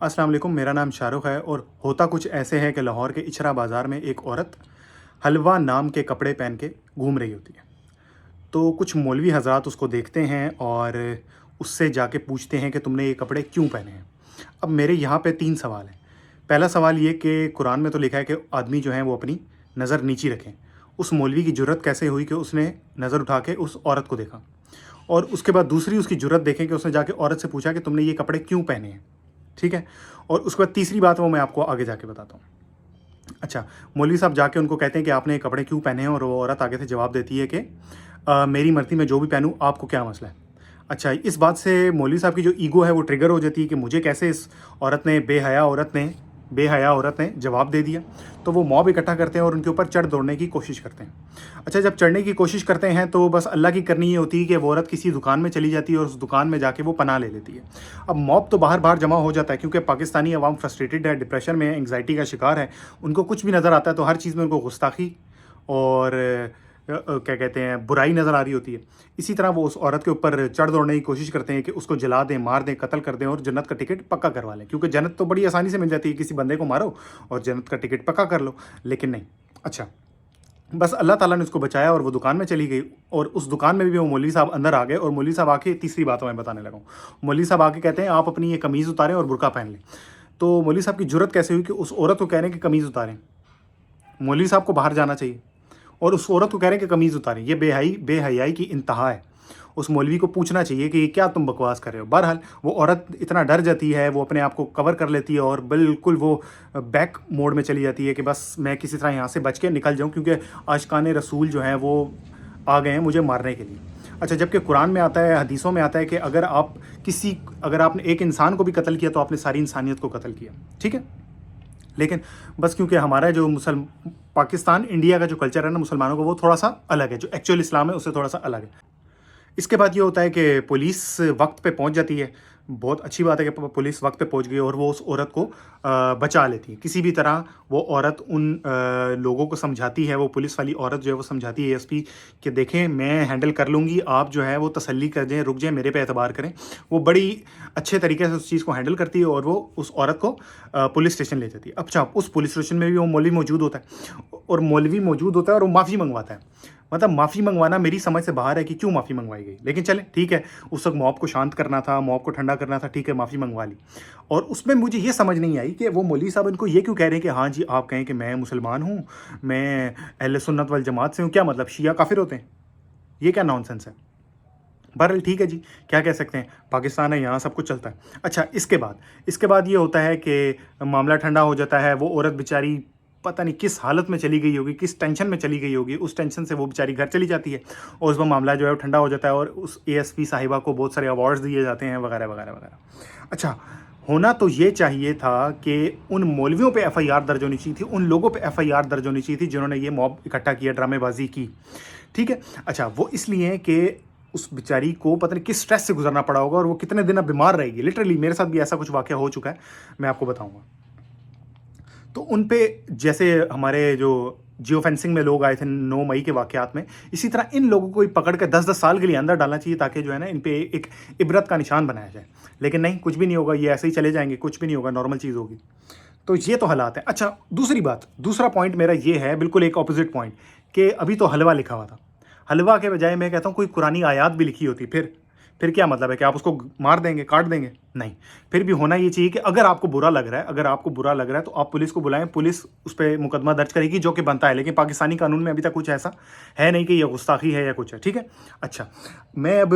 अस्सलाम वालेकुम, मेरा नाम शाहरुख है और होता कुछ ऐसे है कि लाहौर के इचरा बाज़ार में एक औरत हलवा नाम के कपड़े पहन के घूम रही होती है। तो कुछ मौलवी हज़रात उसको देखते हैं और उससे जाके पूछते हैं कि तुमने ये कपड़े क्यों पहने हैं। अब मेरे यहाँ पे 3 सवाल हैं। पहला सवाल ये कि कुरान में तो लिखा है कि आदमी जो है वो अपनी नज़र नीची रखें। उस मौलवी की जुर्रत कैसे हुई कि उसने नज़र उठा के उस औरत को देखा? और उसके बाद दूसरी उसकी जुर्रत देखें कि उसने जाके औरत से पूछा कि तुमने ये कपड़े क्यों पहने हैं? ठीक है? और उसके बाद तीसरी बात वो मैं आपको आगे जाके बताता हूँ। अच्छा, मौलवी साहब जाके उनको कहते हैं कि आपने ये कपड़े क्यों पहने हैं? और वो औरत आगे से जवाब देती है कि मेरी मर्ज़ी मैं जो भी पहनूँ, आपको क्या मसला है? अच्छा, इस बात से मौलवी साहब की जो ईगो है वो ट्रिगर हो जाती है कि मुझे कैसे इस बेहया औरत ने जवाब दे दिया। तो वो मॉब इकट्ठा करते हैं और उनके ऊपर चढ़ दौड़ने की कोशिश करते हैं। अच्छा, जब चढ़ने की कोशिश करते हैं तो बस अल्लाह की करनी ये होती है कि वो औरत किसी दुकान में चली जाती है और उस दुकान में जाके वो पनाह ले लेती है। अब मॉब तो बाहर जमा हो जाता है क्योंकि पाकिस्तानी अवाम फ्रस्ट्रेटेड है, डिप्रेशन में, एंग्जाइटी का शिकार है। उनको कुछ भी नज़र आता है तो हर चीज़ में उनको गुस्ताखी और क्या कहते हैं, बुराई नज़र आ रही होती है। इसी तरह वो उस औरत के ऊपर चढ़ दौड़ने की कोशिश करते हैं कि उसको जला दें, मार दें, कत्ल कर दें और जन्नत का टिकट पक्का करवा लें, क्योंकि जन्नत तो बड़ी आसानी से मिल जाती है, किसी बंदे को मारो और जन्नत का टिकट पक्का कर लो। लेकिन नहीं। अच्छा, बस अल्लाह ताला ने उसको बचाया और वो दुकान में चली गई और उस दुकान में भी वो मौलवी साहब अंदर आ गए और मौलवी साहब आके तीसरी बात मैं बताने लगा हूँ। मौलवी साहब आके कहते हैं आप अपनी ये कमीज़ उतारें और बुर्का पहन लें। तो मौलवी साहब की जुर्रत कैसे हुई कि उस औरत को कह रहे हैं कि कमीज़ उतारें? मौलवी साहब को बाहर जाना चाहिए और उस औरत को कह रहे हैं कि कमीज़ उतारें। ये बेहयाई की इंतहा है। उस मौलवी को पूछना चाहिए कि क्या तुम बकवास कर रहे हो। बहरहाल वो औरत इतना डर जाती है, वो अपने आप को कवर कर लेती है और बिल्कुल वो बैक मोड में चली जाती है कि बस मैं किसी तरह यहाँ से बच के निकल जाऊँ, क्योंकि आशिकाने रसूल जो हैं वो आ गए हैं मुझे मारने के लिए। अच्छा, जबकि कुरान में आता है, हदीसों में आता है कि अगर आपने एक इंसान को भी कत्ल किया तो आपने सारी इंसानियत को कत्ल किया। ठीक है? लेकिन बस क्योंकि हमारा जो पाकिस्तान इंडिया का जो कल्चर है ना मुसलमानों का, वो थोड़ा सा अलग है, जो एक्चुअल इस्लाम है उससे थोड़ा सा अलग है। इसके बाद ये होता है कि पुलिस वक्त पे पहुंच जाती है। बहुत अच्छी बात है कि पुलिस वक्त पे पहुंच गई और वो उस औरत को बचा लेती है। किसी भी तरह वो औरत उन लोगों को समझाती है, वो पुलिस वाली औरत जो है वो समझाती है एएसपी कि देखें मैं हैंडल कर लूँगी, आप जो है वो तसल्ली कर जाएँ, रुक जाएँ, मेरे पे एतबार करें। वो बड़ी अच्छे तरीके से उस चीज़ को हैंडल करती है और वो उस औरत को पुलिस स्टेशन ले जाती है। अच्छा, उस पुलिस स्टेशन में भी वो मौलवी मौजूद होता है और मौलवी मौजूद होता है और वो माफ़ी मंगवाता है। मतलब माफ़ी मंगवाना मेरी समझ से बाहर है कि क्यों माफ़ी मंगवाई गई। लेकिन चलें, ठीक है, उस वक्त मॉब को शांत करना था, मॉब को ठंडा करना था, ठीक है, माफ़ी मंगवा ली। और उसमें मुझे ये समझ नहीं आई कि वो मौलवी साहब इनको ये क्यों कह रहे हैं कि हाँ जी आप कहें कि मैं मुसलमान हूँ, मैं अहले सुन्नत वल जमात से हूँ। क्या मतलब शिया काफिर होते हैं? ये क्या नॉनसेंस है? बहरहाल ठीक है जी, क्या कह सकते हैं, पाकिस्तान है, यहाँ सब कुछ चलता है। अच्छा, इसके बाद ये होता है कि मामला ठंडा हो जाता है। वो औरत बेचारी पता नहीं किस हालत में चली गई होगी, किस टेंशन में चली गई होगी, उस टेंशन से वो बेचारी घर चली जाती है और उसमें मामला जो है वो ठंडा हो जाता है और उस एएसपी साहिबा को बहुत सारे अवार्ड्स दिए जाते हैं वगैरह वगैरह वगैरह। अच्छा, होना तो ये चाहिए था कि उन मौलवियों पे एफआईआर दर्ज होनी चाहिए थी, उन लोगों पे एफआईआर दर्ज होनी चाहिए थी जिन्होंने ये मॉब इकट्ठा किया, ड्रामेबाजी की। ठीक है? अच्छा, वो इसलिए कि उस बेचारी को पता नहीं किस स्ट्रेस से गुजरना पड़ा होगा और वो कितने दिन अब बीमार रहेगी। लिटरली मेरे साथ भी ऐसा कुछ वाकया हो चुका है, मैं आपको बताऊंगा। तो उन पे जैसे हमारे जो जियो फेंसिंग में लोग आए थे 9 मई के वाकयात में, इसी तरह इन लोगों को भी पकड़ कर 10-10 साल के लिए अंदर डालना चाहिए ताकि जो है ना इन पे एक इबरत का निशान बनाया जाए। लेकिन नहीं, कुछ भी नहीं होगा, ये ऐसे ही चले जाएंगे, कुछ भी नहीं होगा, नॉर्मल चीज़ होगी। तो ये तो हालात है। अच्छा, दूसरा पॉइंट मेरा ये है, बिल्कुल एक ऑपोजिट पॉइंट, कि अभी तो हलवा लिखा हुआ था। हलवा के बजाय मैं कहता हूँ कोई कुरानी आयात भी लिखी होती, फिर क्या मतलब है कि आप उसको मार देंगे, काट देंगे? नहीं, फिर भी होना ये चाहिए कि अगर आपको बुरा लग रहा है तो आप पुलिस को बुलाएं, पुलिस उस पर मुकदमा दर्ज करेगी जो कि बनता है। लेकिन पाकिस्तानी कानून में अभी तक कुछ ऐसा है नहीं कि ये गुस्ताखी है या कुछ है। ठीक है? अच्छा, मैं अब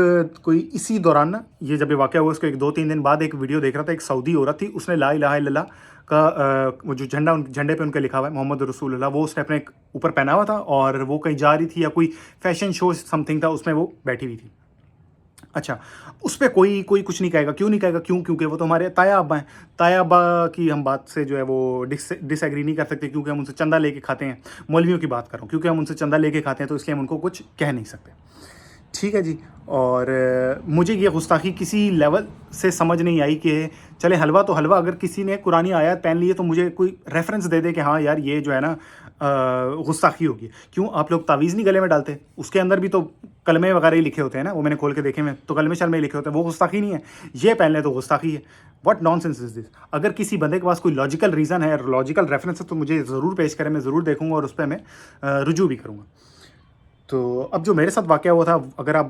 कोई इसी दौरान ना, ये जब ये वाकया हुआ उसको 1-2-3 दिन बाद एक वीडियो देख रहा था। एक सऊदी औरत थी, उसने ला इलाहा इल्लल्लाह का वो जो झंडे पे उनके लिखा हुआ है मोहम्मद रसूलुल्लाह, वो उसने अपने ऊपर पहना हुआ था और वो कहीं जा रही थी या कोई फैशन शो समथिंग था, उसमें वो बैठी हुई थी। अच्छा, उस पे कोई कुछ नहीं कहेगा। क्यों नहीं कहेगा? क्योंकि वो तो हमारे ताया अब्बा हैं। ताया अब्बा की हम बात से जो है वो डिसएग्री नहीं कर सकते, क्योंकि हम उनसे चंदा लेके खाते हैं। मौलवियों की बात कर रहा हूँ, क्योंकि हम उनसे चंदा लेके खाते हैं तो इसलिए हम उनको कुछ कह नहीं सकते। ٹھیک ہے جی. اور مجھے یہ گستاخی کسی لیول سے سمجھ نہیں آئی کہ چلے حلوہ تو حلوہ، اگر کسی نے قرآنی آیات پہن لی ہے تو مجھے کوئی ریفرنس دے دے کہ ہاں یار یہ جو ہے نا گستاخی ہوگی. کیوں آپ لوگ تعویذ نہیں گلے میں ڈالتے؟ اس کے اندر بھی تو کلمے وغیرہ ہی لکھے ہوتے ہیں نا، وہ میں نے کھول کے دیکھے میں تو کلمے شلمے ہی لکھے ہوتے ہیں، وہ گستاخی نہیں ہے. یہ پہن لے تو گستاخی ہے. واٹ نان سینس از دس؟ اگر کسی بندے کے پاس کوئی لاجیکل ریزن ہے، لاجیکل ریفرنس ہے تو مجھے ضرور پیش کریں، میں ضرور دیکھوں گا اور اس پہ میں رجوع بھی کروں گا. تو اب جو میرے ساتھ واقعہ ہوا تھا، اگر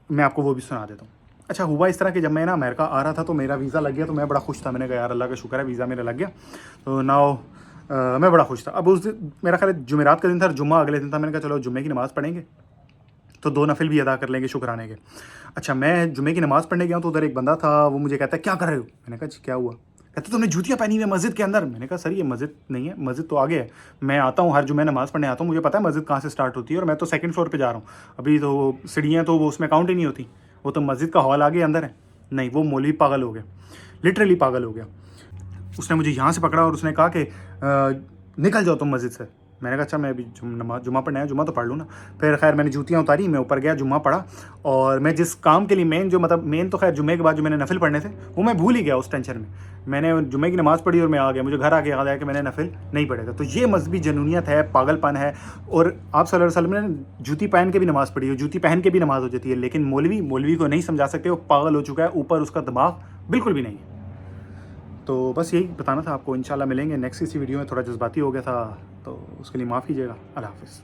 میں آپ کو وہ بھی سنا دیتا ہوں. اچھا ہوا اس طرح کہ جب میں نا امریکہ آ رہا تھا تو میرا ویزا لگ گیا، تو میں بڑا خوش تھا. میں نے کہا یار اللہ کا شکر ہے ویزا میرا لگ گیا. تو ناؤ میں بڑا خوش تھا. اب اس دن میرا خیال ہے جمعرات کا دن تھا، جمعہ اگلے دن تھا. میں نے کہا چلو جمعے کی نماز پڑھیں گے تو 2 نفل بھی ادا کر لیں گے شکرانے کے. اچھا میں جمعے کی نماز پڑھنے گیا ہوں تو ادھر ایک بندہ تھا، وہ مجھے کہتا ہے کیا کر رہے ہو؟ میں نے کہا جی کیا ہوا؟ کہتے تم نے جوتیاں پہنی ہوئی ہیں مسجد کے اندر. میں نے کہا سر یہ مسجد نہیں ہے، مسجد تو آگے ہے. میں آتا ہوں ہر جمعہ نماز پڑھنے آتا ہوں، مجھے پتا ہے مسجد کہاں سے اسٹارٹ ہوتی ہے، اور میں تو 2nd فلور پہ جا رہا ہوں. ابھی تو سیڑھیاں تو وہ اس میں کاؤنٹ ہی نہیں ہوتی، وہ تو مسجد کا ہال آگے اندر ہے. نہیں، وہ مولوی پاگل ہو گیا، لٹرلی پاگل ہو گیا. اس نے مجھے یہاں سے پکڑا اور اس نے کہا کہ نکل جاؤ تم مسجد سے. میں نے کہا اچھا میں ابھی جمعہ پڑھنے آیا، جمعہ تو پڑھ لوں نا. پھر خیر میں نے جوتیاں اتاری، میں اوپر گیا، جمعہ پڑھا. اور میں جس کام کے لیے مین تو خیر جمعے کے بعد جو میں نے نفل پڑھنے تھے وہ میں بھول ہی گیا اس ٹینشن میں. میں نے جمعے کی نماز پڑھی اور میں آ گیا. مجھے گھر آ کے یاد آیا کہ میں نے نفل نہیں پڑھے تھے. تو یہ مذہبی جنونیت ہے، پاگل پن ہے. اور آپ صلی اللہ علیہ وسلم نے جوتی پہن کے بھی نماز پڑھی ہے، جوتی پہن کے بھی نماز ہو جاتی ہے. لیکن مولوی کو نہیں سمجھا سکتے، وہ پاگل ہو چکا ہے، اوپر اس کا دماغ بالکل بھی نہیں ہے. تو بس یہی بتانا تھا آپ کو. انشاءاللہ ملیں گے نیکسٹ کسی ویڈیو میں. تھوڑا جذباتی ہو گیا تھا تو اس کے لیے معاف کیجیے گا. اللہ حافظ.